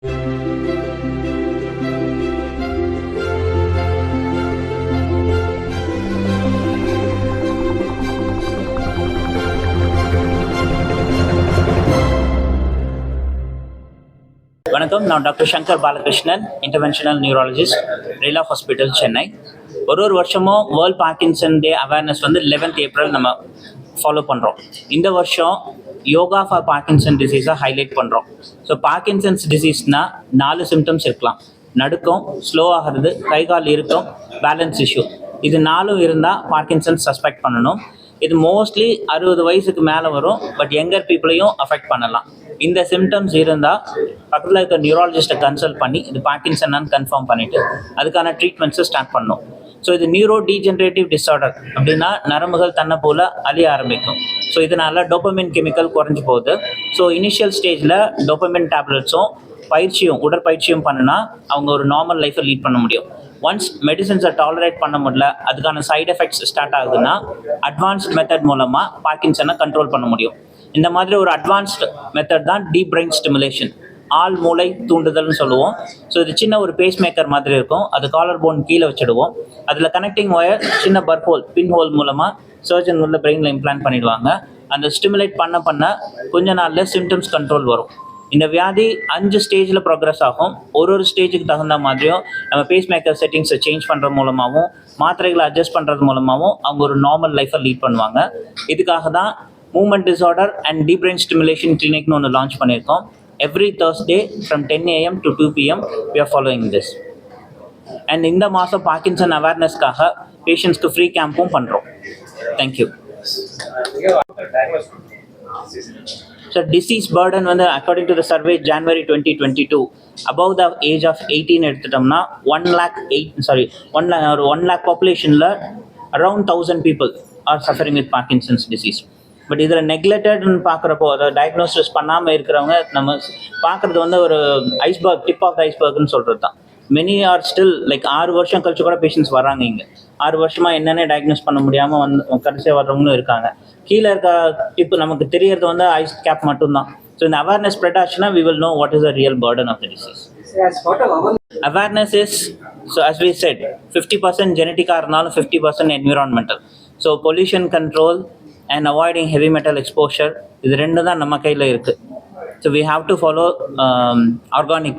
வணக்கம், நான் doctor Shankar Balakrishnan, interventional neurologist, Rela hospital, Chennai. ஒரு வருஷமும் world Parkinson day awareness 11th April நம்ம ஃபாலோ பண்ணுறோம். இந்த வருஷம் யோகா ஃபார் பார்க்கின்சன் டிசீஸை ஹைலைட் பண்ணுறோம். ஸோ பார்க்கின்சன்ஸ் டிசீஸ்னால் 4 சிம்டம்ஸ் இருக்கலாம். நடுக்கம், ஸ்லோ ஆகிறது, கை கால் இருக்கும், பேலன்ஸ் இஷ்யூ. இது 4 இருந்தால் பார்க்கின்சன்ஸ் சஸ்பெக்ட் பண்ணணும். இது மோஸ்ட்லி 60 வயசுக்கு மேலே வரும், பட் யங்கர் பீப்புளையும் அஃபெக்ட் பண்ணலாம். இந்த சிம்டம்ஸ் இருந்தால் பக்கத்தில் இருக்க நியூராலஜிஸ்ட்டை கன்சல்ட் பண்ணி இது பார்க்கின்சன்னான்னு கன்ஃபார்ம் பண்ணிவிட்டு அதுக்கான ட்ரீட்மெண்ட்ஸை ஸ்டார்ட் பண்ணணும். ஸோ இது நியூரோ டீஜென்ரேட்டிவ் டிஸார்டர் அப்படின்னா நரம்புகள் தன்னை போல் அழிய ஆரம்பிக்கும். ஸோ இதனால் டோபமின் கெமிக்கல் குறைஞ்சி போகுது. ஸோ இனிஷியல் ஸ்டேஜில் டோபமின் டேப்லெட்ஸும் உடற்பயிற்சியும் பண்ணினா அவங்க ஒரு நார்மல் லைஃப்பை லீட் பண்ண முடியும். ஒன்ஸ் மெடிசன்ஸை டாலரேட் பண்ண முடியல, அதுக்கான சைட் எஃபெக்ட்ஸ் ஸ்டார்ட் ஆகுதுன்னா அட்வான்ஸ்ட் மெத்தட் மூலமாக பார்க்கின்சனை கண்ட்ரோல் பண்ண முடியும். இந்த மாதிரி ஒரு அட்வான்ஸ்டு மெத்தட் தான் டீப் பிரெயின் ஸ்டிமுலேஷன், ஆள் மூளை தூண்டுதல்னு சொல்லுவோம். ஸோ இது சின்ன ஒரு பேஸ் மேக்கர் மாதிரி இருக்கும். அது காலர் போன் கீழே வச்சுடுவோம். அதில் கனெக்டிங் ஒயர் சின்ன பின் ஹோல் மூலமாக சர்ஜன் உள்ள பிரெயினில் இம்ப்ளான்ட் பண்ணிடுவாங்க. அந்த ஸ்டிமுலேட் பண்ண கொஞ்ச நாளில் சிம்டம்ஸ் கண்ட்ரோல் வரும். இந்த வியாதி 5 ஸ்டேஜில் ப்ரோக்ரஸ் ஆகும். ஒரு ஸ்டேஜுக்கு தகுந்த மாதிரியும் நம்ம பேஸ் மேக்கர் செட்டிங்ஸை சேஞ்ச் பண்ணுறது மூலமாகவும் மாத்திரைகளை அட்ஜஸ்ட் பண்ணுறது மூலமாகவும் அவங்க ஒரு நார்மல் லைஃப்பை லீட் பண்ணுவாங்க. இதுக்காக தான் movement disorder and deep brain stimulation கிளினிக்னு ஒன்று லான்ச் பண்ணியிருக்கோம். Every Thursday from 10 AM to 2 PM we are following this. And இந்த மாதம் பார்க்கின்சன் அவேர்னஸ்க்காக பேஷண்ட்ஸ்க்கு ஃப்ரீ கேம்பும் பண்ணுறோம். Thank you. So disease burden according to the survey January 2022 above the age of 18 எடுத்துட்டோம்னா 1 lakh பாப்புலேஷனில் around 1000 people are suffering with Parkinson's disease. But இதில் நெக்லெக்டட்னு பார்க்குறப்போ, அதை டயக்னோசிஸ் பண்ணாமல் இருக்கிறவங்க நம்ம பார்க்குறது ஒரு ஐஸ்பர்க், டிப் ஆஃப் த ஐஸ்பர்க்னு சொல்கிறது தான். மெனி ஆர் ஸ்டில் 6 வருஷம் கழிச்சு கூட பேஷண்ட்ஸ் வராங்க. இங்கே 6 வருஷமாக என்னென்ன டயக்னோஸ் பண்ண முடியாமல் கடைசியாக வர்றவங்களும் இருக்காங்க. கீழே இருக்க டிப்பு நமக்கு தெரியறது ஐஸ் கேப் மட்டும்தான். ஸோ இந்த அவேர்னஸ் ஸ்ப்ரெட் ஆச்சுன்னா we will know what is the real burden of the disease. Awareness is, so as we said, 50% ஜெனட்டிக்காக இருந்தாலும் 50% environmental. So pollution control and avoiding heavy metal exposure, இது 2 தான் நம்ம கையில் இருக்குது. So we have to follow organic.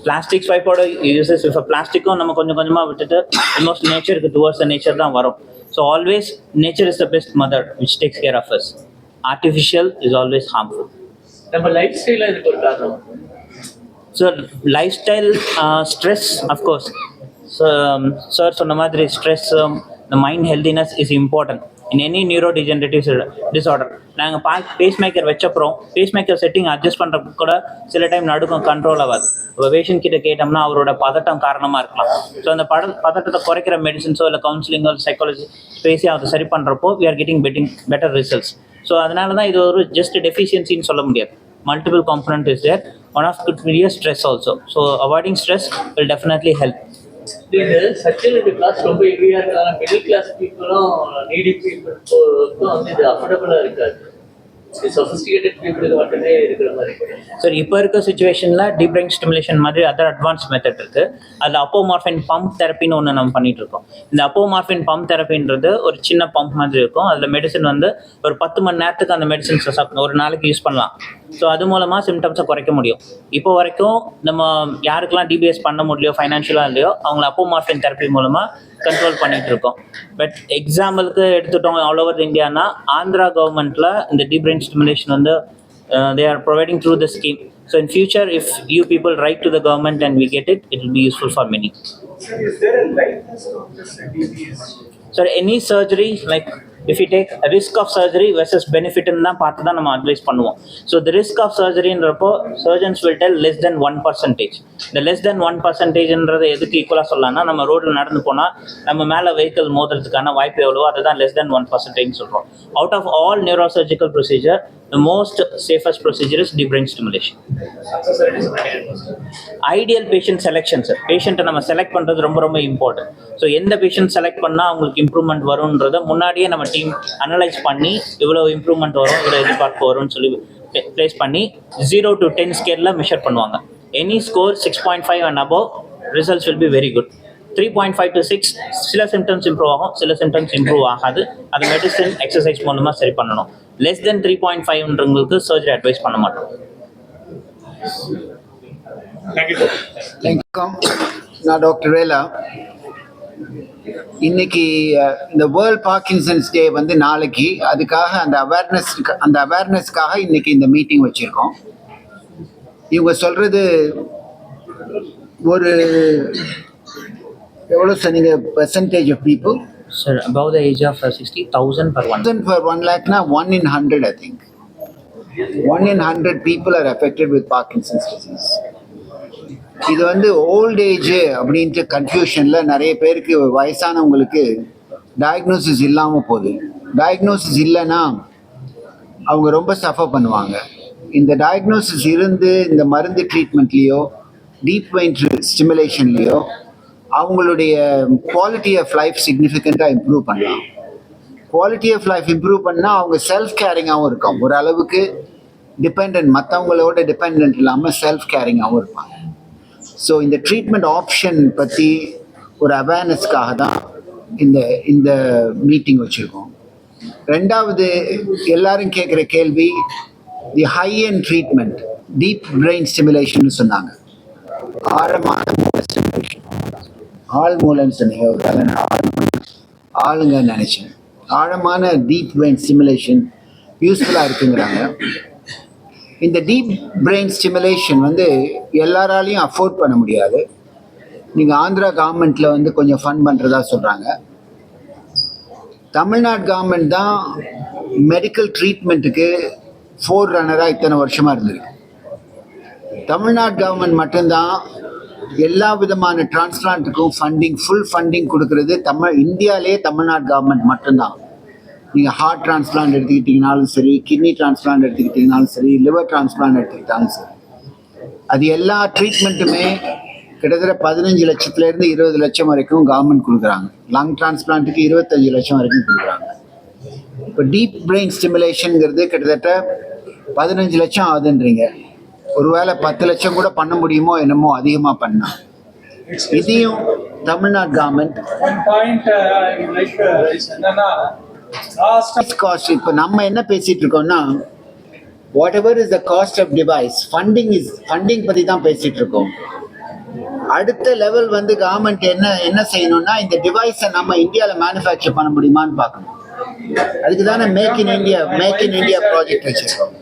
Plastic பைப்போட uses, இப்போ பிளாஸ்டிக்கும் நம்ம கொஞ்சமாக விட்டுட்டு ஆல்மோஸ்ட் நேச்சருக்கு டுவர்ட்ஸ் த நேச்சர் தான் வரும். So always nature is the best mother which takes care of us. Artificial is always harmful. நம்ம லைஃப் ஸ்டைலில் இதுக்கு ஒரு காரணம். So lifestyle, stress of course. So sir சொன்ன மாதிரி stress, the mind healthiness is important in any neurodegenerative disorder. நாங்கள் pacemaker வச்சப்புறம் pacemaker setting adjust பண்ணுறதுக்கு கூட சில டைம் நடுக்கம் கண்ட்ரோல் ஆகாது. இப்போ பேஷண்ட் கிட்ட கேட்டோம்னா அவரோட பதட்டம் காரணமாக இருக்கலாம். ஸோ அந்த பதட்டத்தை குறைக்கிற மெடிசன்ஸோ இல்லை கவுன்சிலிங்கோ சைக்காலஜி பேசி அதை சரி பண்ணுறப்போ we are getting better results. So அதனால தான் இது ஒரு ஜஸ்ட் டெஃபிஷியன்சின்னு சொல்ல முடியாது. Multiple component is there. One of could be stress also. So avoiding stress will definitely help. இந்த சர்ஜரி கிளாஸ் ரொம்ப ஹெவியாக இருக்காங்க. மிடில் கிளாஸ் பீப்புளும் நீடி பீப்புளுக்கும் இது அஃபோர்டபுளாக இருக்காது. சொஃபிஸ்டிகேட்டட் பீப்புளுக்கு மட்டுமே இருக்கிற மாதிரி. சார் இப்போ இருக்க சுச்சுவேஷனில் டீப் பிரெயின் ஸ்டிமுலேஷன் மாதிரி அதர் அட்வான்ஸ் மெத்தட் இருக்குது. அதில் அப்போமார்ஃபின் பம்ப் தெரப்பின்னு ஒன்று நம்ம பண்ணிகிட்டு இருக்கோம். இந்த அப்போமார்ஃபின் பம்ப் தெரப்பின்றது ஒரு சின்ன பம்ப் மாதிரி இருக்கும். அதில் மெடிசன் ஒரு 10 மணி நேரத்துக்கு அந்த மெடிசன்ஸை ஒரு நாளைக்கு யூஸ் பண்ணலாம். ஸோ அது மூலமாக சிம்டம்ஸை குறைக்க முடியும். இப்போ வரைக்கும் நம்ம யாருக்கெல்லாம் டிபிஎஸ் பண்ண முடியலையோ, ஃபைனான்ஷியலாக இல்லையோ, அவங்கள அப்போமார்ஃபின் தெரப்பி மூலமாக கண்ட்ரோல் பண்ணிகிட்டு இருக்கோம். பட் எக்ஸாம்பிளுக்கு எடுத்துட்டோம் ஆல் ஓவர் இந்தியானா, ஆந்திரா கவர்மெண்ட்டில் இந்த deep brain stimulation they are providing through the scheme. So in future, if you people write to the government and we get it, it will be useful for many. Is there a likeness of this DBS? So any surgery, like if you take a risk of surgery versus benefit in தான் பார்த்து தான் நம்ம advice பண்ணுவோம். So the risk of surgeryன்றப்போ surgeons will tell less than 1%. இந்த less than 1%ன்றது எதுக்கு ஈக்குவலாக சொல்லலாம்னா, நம்ம ரோட்டில் நடந்து போனால் நம்ம மேலே வெஹிக்கிள் மோதுறதுக்கான வாய்ப்பு எவ்வளோ, அதுதான் less than 1% சொல்கிறோம். Out of all neurosurgical procedure the most safest procedure is deep brain stimulation. Success rate is 99%. Ideal patient selection sir. பேஷண்ட்டை நம்ம செலக்ட் பண்ணுறது ரொம்ப ரொம்ப இம்பார்ட்டன்ட். ஸோ எந்த பேஷண்ட் செலக்ட் பண்ணால் அவங்களுக்கு இம்ப்ரூவ்மெண்ட் வரும்ன்றதை முன்னாடியே நம்ம டீம் அனலைஸ் பண்ணி இவ்வளோ இம்ப்ரூவ்மெண்ட் வரும், இவ்வளோ எதிர்பார்ப்பு வரும்னு சொல்லி ப்ளேஸ் பண்ணி 0 to 10 ஸ்கேலில் மெஷர் பண்ணுவாங்க. Any score 6.5 and above results will be very good. 3.5 to 6 சில சிம்டம்ஸ் இம்ப்ரூவ் ஆகும், சில சிம்டம்ஸ் இம்ப்ரூவ் ஆகாது. அது மெடிசன் எக்ஸசைஸ் மூலமாக சரி பண்ணணும். லெஸ் தென் 3.5ன்றவங்களுக்கு சர்ஜரி அட்வைஸ் பண்ண மாட்டோம். வணக்கம், நான் டாக்டர் வேலா. இன்னைக்கு இந்த வேர்ல்ட் பார்க்கின்சன்ஸ் டே வந்து நாளைக்கு, அதுக்காக அந்த அவேர்னஸ்க்காக இன்னைக்கு இந்த மீட்டிங் வச்சுருக்கோம். இவங்க சொல்கிறது ஒரு எவ்வளோ சொன்னீங்க percentage of people? Sir, above the age of 60, 1,000 per 1. 1,000 per 1 lakh na 1 in 100, I think. 1 in 100 people are affected with Parkinson's disease. இது வந்து ஓல்ட் ஏஜ் அப்படின்ட்டு கன்ஃபியூஷனில் நிறைய பேருக்கு, வயசானவங்களுக்கு டயக்னோசிஸ் இல்லாமல் போகுது. டயக்னோசிஸ் இல்லைன்னா அவங்க ரொம்ப சஃபர் பண்ணுவாங்க. இந்த டயக்னோசிஸ் இருந்து இந்த மருந்து ட்ரீட்மெண்ட்லேயோ டீப் பிரெயின் ஸ்டிமுலேஷன்லேயோ அவங்களுடைய குவாலிட்டி ஆஃப் லைஃப் சிக்னிஃபிகண்ட்டாக இம்ப்ரூவ் பண்ணலாம். குவாலிட்டி ஆஃப் லைஃப் இம்ப்ரூவ் பண்ணால் அவங்க செல்ஃப் கேரிங்காகவும் இருக்கும். ஒரு அளவுக்கு மற்றவங்களோட டிபெண்ட் இல்லாமல் செல்ஃப் கேரிங்காகவும் இருப்பாங்க. ஸோ இந்த ட்ரீட்மெண்ட் ஆப்ஷன் பற்றி ஒரு அவேர்னஸ்க்காக தான் இந்த மீட்டிங் வச்சுருக்கோம். ரெண்டாவது, எல்லாரும் கேட்குற கேள்வி, the high and treatment deep brain stimulation சொன்னாங்க. ஆழமான ஸ்டிமுலேஷன், ஆள் மூலன்னு சொன்னீங்க, ஒரு வேலை ஆளுங்க நினச்சேன். ஆழமான டீப் பிரெயின் ஸ்டிமுலேஷன் யூஸ்ஃபுல்லாக இருக்குங்கிறாங்க. இந்த டீப் பிரெயின் ஸ்டிமுலேஷன் வந்து எல்லாராலையும் அஃபோர்ட் பண்ண முடியாது. நீங்கள் ஆந்திரா கவர்மெண்ட்டில் வந்து கொஞ்சம் ஃபண்ட் பண்ணுறதா சொல்கிறாங்க. தமிழ்நாடு கவர்மெண்ட் தான் மெடிக்கல் ட்ரீட்மெண்ட்டுக்கு ஃபோர் ரன்னராக இத்தனை வருஷமாக இருந்திருக்கு. தமிழ்நாடு கவர்மெண்ட் மட்டும்தான் எல்லா விதமான டிரான்ஸ்பிளான்ட்டுக்கும் ஃபுல் ஃபண்டிங் கொடுக்கறது. இந்தியாவிலே தமிழ்நாடு கவர்மெண்ட் மட்டும்தான். நீங்கள் ஹார்ட் டிரான்ஸ்பிளான்ட் எடுத்துக்கிட்டிங்கனாலும் சரி, கிட்னி டிரான்ஸ்பிளான்ட் எடுத்துக்கிட்டிங்கனாலும் சரி, லிவர் டிரான்ஸ்பிளான்ட் எடுத்துக்கிட்டாலும் சரி, அது எல்லா ட்ரீட்மெண்ட்டுமே கிட்டத்தட்ட 15 லட்சத்துலேருந்து 20 லட்சம் வரைக்கும் கவர்மெண்ட் கொடுக்குறாங்க. லங் டிரான்ஸ்பிளான்ட்டுக்கு 25 லட்சம் வரைக்கும் கொடுக்குறாங்க. இப்போ டீப் பிரெயின் ஸ்டிமுலேஷனுங்கிறது கிட்டத்தட்ட 15 லட்சம் ஆகுதுன்றீங்க. ஒருவேளை 10 லட்சம் கூட பண்ண முடியுமோ என்னமோ, அதிகமாக பண்ணால். இதையும் தமிழ்நாடு கவர்மெண்ட் காஸ்ட், இப்போ நம்ம என்ன பேசிட்டு இருக்கோம்னா, whatever is the cost of device, funding பற்றி தான் பேசிட்டு இருக்கோம். அடுத்த லெவல் வந்து கவர்மெண்ட் என்ன செய்யணும்னா, இந்த டிவைஸை நம்ம இந்தியாவில் மேனுஃபேக்சர் பண்ண முடியுமான்னு பார்க்கணும். அதுக்கு தானே மேக் இன் இந்தியா ப்ராஜெக்ட் வச்சிருக்கோம்.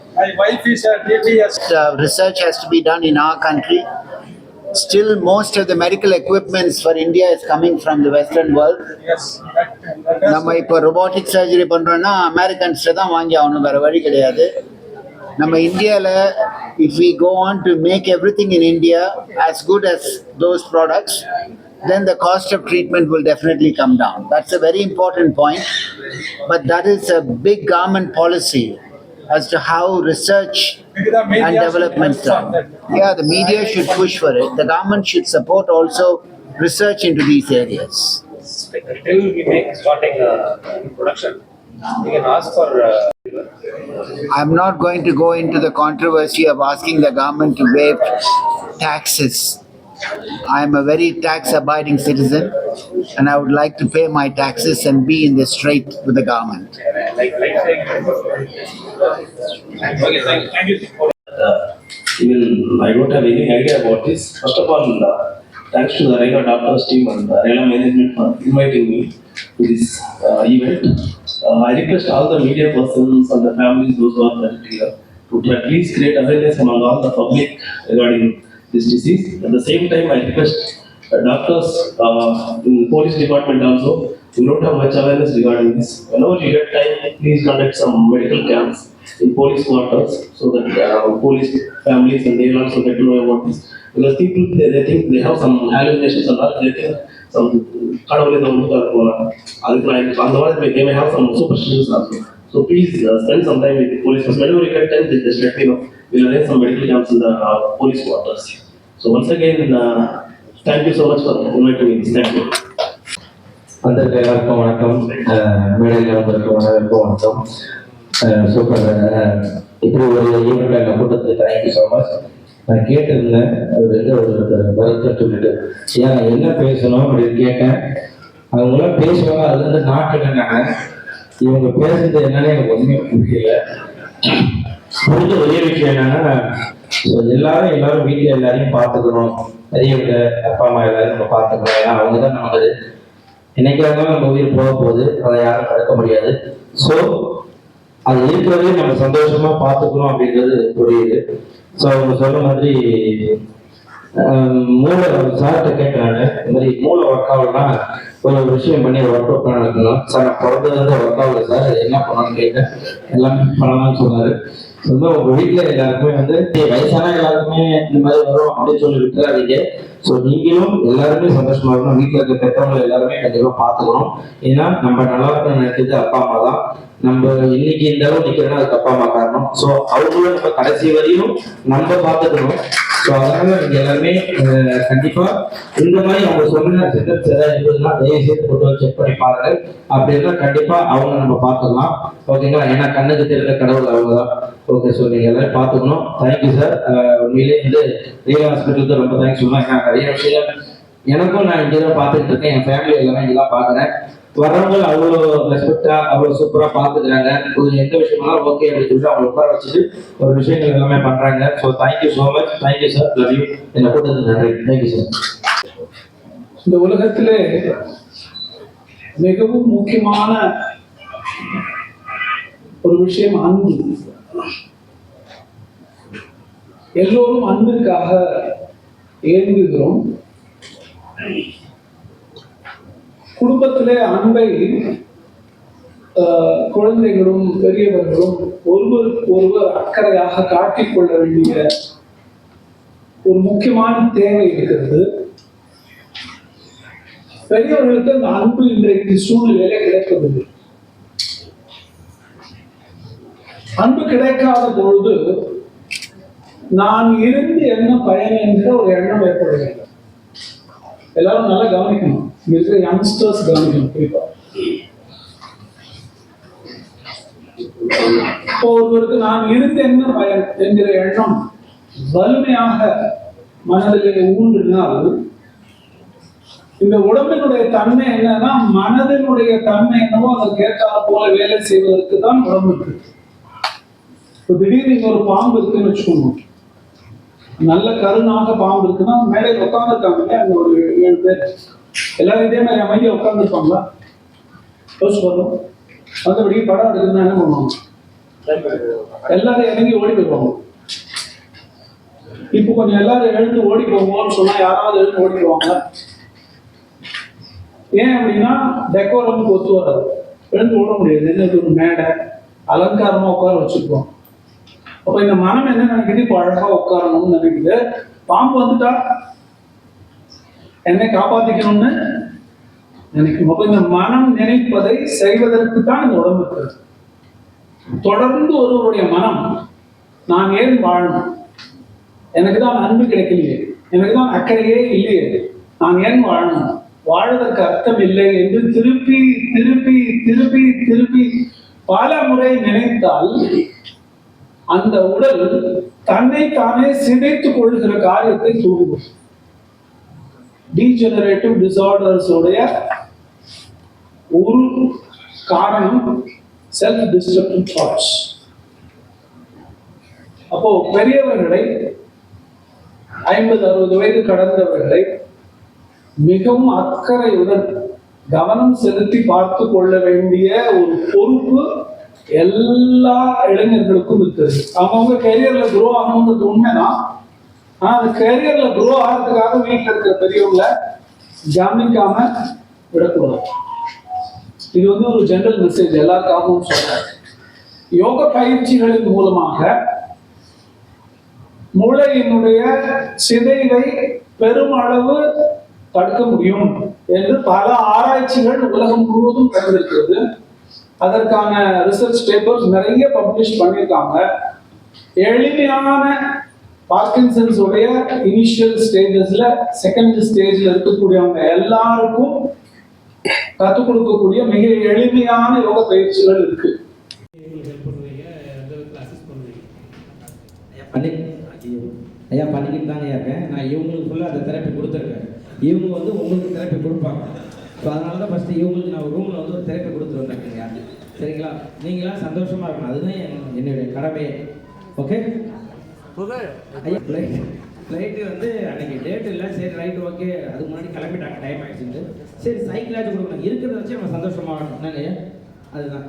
Research has to be done in our country. Still, most of the medical equipments for India is coming from the Western world. நம்ம இப்போ ரொபோட்டிக் சர்ஜரி பண்ணுறோன்னா அமெரிக்கன்ஸ்ட்டு தான் வாங்கி ஆகணும், வேறு வழி கிடையாது. நம்ம இந்தியாவில் if we go on to make everything in India as good as those products, then the cost of treatment will definitely come down. That's a very important point, but that is a big government policy as to how research and development done. Yeah, the media should push for it. The government should support also research into these areas. Till we starting production, we can ask for. I'm not going to go into the controversy of asking the government to waive taxes. I am a very tax-abiding citizen, and I would like to pay my taxes and be in the straight with the government. Okay, thank you. Even I don't have any idea about this. First of all, thanks to the Raila doctors team and the Raila management for inviting me to this event. I request all the media persons and the families, those who are present here, to at least create awareness among all the public regarding this disease. At the same time, I request doctors in the police department also. We don't have much awareness regarding this. Whenever you get time, please conduct some medical camps in police quarters so that police families and they will also get to know about this. Because people they think they have some hallucinations and all, they think some கடவுளே தான் வந்து அதுக்கு நான் அந்த மாதிரி they may have some superstitions also. So please spend some time with the police force. Whenever you get time, just let me know. We'll arrange some medical camps in the police quarters. So once again, thank you so much for inviting me. Thank you. வந்திருக்க எல்லாருக்கும் வணக்கம். மேடையில் வந்திருக்க எல்லாருக்கும் வணக்கம். Super. இப்படி ஒரு ஈவெண்ட்டில் நான் கூட்டத்துக்கு தேங்க்யூ ஸோ மச். நான் கேட்டிருந்தேன் அது வந்து ஒரு வருத்தம் சொல்லிட்டு ஏன் நான் என்ன பேசணும் அப்படின்னு கேட்டேன். அவங்களாம் பேசுவாங்க, அது வந்து நாட்டு என்னென்ன இவங்க பேசுறது என்னன்னு எனக்கு ஒன்றுமே புரியல. புரிஞ்ச ஒரே விஷயம் என்னன்னா, எல்லாரும் வீட்டில் எல்லாரையும் பார்த்துக்கணும், பெரியவங்க அப்பா அம்மா எல்லாரையும் நம்ம பார்த்துக்கணும். ஏன்னா அவங்க தான் நமக்கு என்னைக்காக நம்ம உயிர் போக போகுது, அதை யாரும் தடுக்க முடியாது. ஸோ அது இருக்கிறதே நம்ம சந்தோஷமா பார்த்துக்கணும் அப்படின்றது புரியுது. ஸோ அவங்க சொன்ன மாதிரி மூளை சார்கிட்ட கேட்கறாங்க, இந்த மாதிரி மூளை ஒர்க் ஆகலன்னா ஒரு விஷயம் பண்ணி ஒர்க் அவுட் பண்ணலாம் சார். நான் பிறந்ததுலேருந்து ஒர்க் ஆகல சார், அது என்ன பண்ணணும்னு கேட்டேன். எல்லாமே பண்ணலாம்னு சொன்னாரு. உங்க வீட்டுல எல்லாருக்குமே வந்து வயசான எல்லாருக்குமே இந்த மாதிரி வரும் அப்படின்னு சொல்லி விட்டுறாதீங்க. ஸோ நீங்களும் எல்லாருமே சந்தோஷமா இருக்கணும். வீட்டில் இருக்க பெற்றவங்க எல்லாருமே கண்டிப்பா பார்த்துக்கணும். ஏன்னா நம்ம நல்லா இருக்கணும்னு நினைக்கிறது அப்பா அம்மா தான். நம்ம இன்னைக்கு இந்த அளவு நிக்கிறோம்னா அதுக்கு அப்பா அம்மா காரணம். ஸோ அவங்களும் நம்ம கடைசி வரையும் நம்ம பார்த்துக்கணும். ஸோ அதனால நீங்க எல்லாருமே கண்டிப்பா இந்த மாதிரி அவங்க சொன்ன சென்டென்ஸ் ஏதாவது இருந்ததுன்னா தயவு செய்து போட்டு செக் பண்ணி பாருங்க. அப்படின்னா கண்டிப்பா அவங்க நம்ம பார்த்துக்கலாம். ஓகேங்களா? ஏன்னா கண்ணுக்கு தெரிந்த கடவுள் அவங்க தான். ஓகே, ஸோ நீங்க எல்லாரும் பார்த்துக்கணும். Thank you sir. உண்மையிலே வந்து ரீகா ஹாஸ்பிட்டலுக்கு ரொம்ப தேங்க்ஸ் சொல்லலாம். ஏன்னா நிறைய விஷயம் எனக்கும் நான் இங்கே தான் பார்த்துட்டு இருக்கேன். என் ஃபேமிலி எல்லாமே இங்கே தான் பார்க்குறேன். வரவங்க அவ்வளோ ரெஸ்பெக்டா அவ்வளோ சூப்பரா பார்த்துக்கிறாங்க. ஒரு எந்த விஷயம்னாலும் ஓகே அப்படின்னு சொல்லிட்டு அவங்க உட்கார வச்சுட்டு ஒரு விஷயங்கள் எல்லாமே பண்றாங்க. So thank you so much. Thank you sir. Love you. என்னை கூட்டத்துக்கு நன்றி. Thank you sir. இந்த உலகத்திலே மிகவும் முக்கியமான ஒரு விஷயம் அன்பு. எல்லோரும் அன்பிற்காக ஏங்குகிறோம். குடும்பத்திலே அன்பை குழந்தைகளும் பெரியவர்களும் ஒருவருக்கு ஒருவர் அக்கறையாக காட்டிக்கொள்ள வேண்டிய ஒரு முக்கியமான தேவை இருக்கிறது. பெரியவர்களுக்கு அந்த அன்பு இன்றைக்கு சூழ்நிலையில கிடைப்பதில்லை. அன்பு கிடைக்காத பொழுது நான் இருந்து என்ன பயன் என்கிற ஒரு எண்ணம் ஏற்பட வேண்டும். எல்லாரும் நல்லா கவனிக்கணும். இருக்கிற யங்ஸ்டர்ஸ் கவனிக்கணும். குறிப்பா ஒருவருக்கு நான் இருந்து என்ன பயன் என்கிற எண்ணம் வலிமையாக மனதிலே ஊன்றினால் இந்த உடம்பினுடைய தன்மை என்னன்னா, மனதினுடைய தன்மை என்னவோ அதற்கு ஏற்றாற் போல வேலை செய்வதற்கு தான் உடம்பு இருக்கு. இப்போ திடீர்னு ஒரு பாம்பு இருக்குன்னு வச்சுக்கோங்க, நல்ல கருணாக பாம்பு இருக்குன்னா மேடையில் உட்காந்துருக்காங்க அங்க ஒரு 7 பேர், எல்லாரும் இதே மாதிரி அமைதியா உட்காந்துருப்பாங்களா? யோசிச்சு பார்த்தோம். மற்றபடி படம் எடுக்குதுன்னா என்ன பண்ணுவாங்க? எல்லாரும் இறங்கி ஓடி போயிடுவாங்க. இப்போ கொஞ்சம் எல்லாரும் எழுந்து ஓடி போவோம்னு சொன்னா யாராவது எழுந்து ஓடி போவாங்க. ஏன் அப்படின்னா டெக்கோரம் ஒத்து வராது, எழுந்து ஓட முடியாது. என்ன ஒரு மேடை அலங்காரமா உட்கார வச்சுருக்கோம். அப்ப இந்த மனம் என்ன நினைக்குது? இப்போ அழகா உட்காரணும்னு நினைக்குது. பாம்பு வந்துட்டா என்னை காப்பாத்திக்கணும்னு நினைக்கும். அப்ப இந்த மனம் நினைப்பதை செய்வதற்கு தான் இந்த உடம்பு இருக்கிறது. தொடர்ந்து ஒருவருடைய மனம் நான் ஏன் வாழணும், எனக்கு தான் அன்பு கிடைக்கலையே, எனக்கு தான் அக்கறையே இல்லையே, நான் ஏன் வாழணும், வாழ்வதற்கு அர்த்தம் இல்லை என்று திருப்பி திருப்பி திருப்பி திருப்பி பல முறை நினைத்தால் அந்த உடல் தன்னை தானே சிதைத்துக் கொள்கிற காரியத்தை தூண்டும். டீஜெனரேட்டிவ் டிசார்டர்ஸ் உடைய ஒரு காரணம் செல்ஃப் டிஸ்ட்ரக்டிவ் தாட்ஸ். அப்போ பெரியவர்களை 50-60 வயது கடந்தவர்களை மிகவும் அக்கறையுடன் கவனம் செலுத்தி பார்த்து கொள்ள வேண்டிய ஒரு பொறுப்பு எல்லா இளைஞர்களுக்கும் இருக்கிறது. அவங்க கெரியர்ல குரோ ஆகணுன்றது உண்மைதான். ஆனா அந்த கெரியர்ல குரோ ஆகிறதுக்காக வீட்டில் இருக்கிற பெரியவங்களை கவனிக்காம விடக்கூடாது. இது ஒரு ஜெனரல் மெசேஜ் எல்லாருக்காகவும் சொல்றேன். யோக பயிற்சிகளின் மூலமாக மூளையினுடைய சிதைவை பெருமளவு தடுக்க முடியும் என்று பல ஆராய்ச்சிகள் உலகம் முழுவதும் நடந்திருக்கிறது. அதற்கான ரிசர்ச் பேப்பர்ஸ் நிறைய பப்ளிஷ் பண்ணியிருக்காங்க. எளிமையான பார்க்கின்சன்ஸ் உடைய இனிஷியல் ஸ்டேஜஸ்ல செகண்ட் ஸ்டேஜ்ல இருக்கக்கூடியவங்க எல்லாருக்கும் கற்றுக் கொடுக்கக்கூடிய மிக எளிமையான யோக பயிற்சிகள் இருக்கு. ஐயா பண்ணிக்கிட்டு தாங்க இருக்கேன். நான் இவங்களுக்கு ஃபுல்லாக அந்த தெரப்பி கொடுத்துருக்கேன். இவங்க வந்து உங்களுக்கு தெரப்பி கொடுப்பாங்க. ஸோ அதனால தான் ஃபஸ்ட்டு இவங்களுக்கு நான் ரூமில் வந்து ஒரு தெரப்பி கொடுத்துட்டு வந்திருக்கேங்க. சரிங்களா? நீங்களாம் சந்தோஷமாக இருக்கணும், அதுதான் என்னுடைய கடமையே. ஓகே ஐயா, ஃப்ளைட்டு வந்து அன்றைக்கி டேட் இல்லை, சரி ரைட்டு ஓகே, அதுக்கு முன்னாடி கிளம்பிட்டாங்க, டைம் ஆகிடுச்சுட்டு சரி சைக்கிளாச்சும் கொடுக்கணும், இருக்கிறத வச்சு நம்ம சந்தோஷமாக இருக்கணும். என்னங்க ஐயா? அதுதான்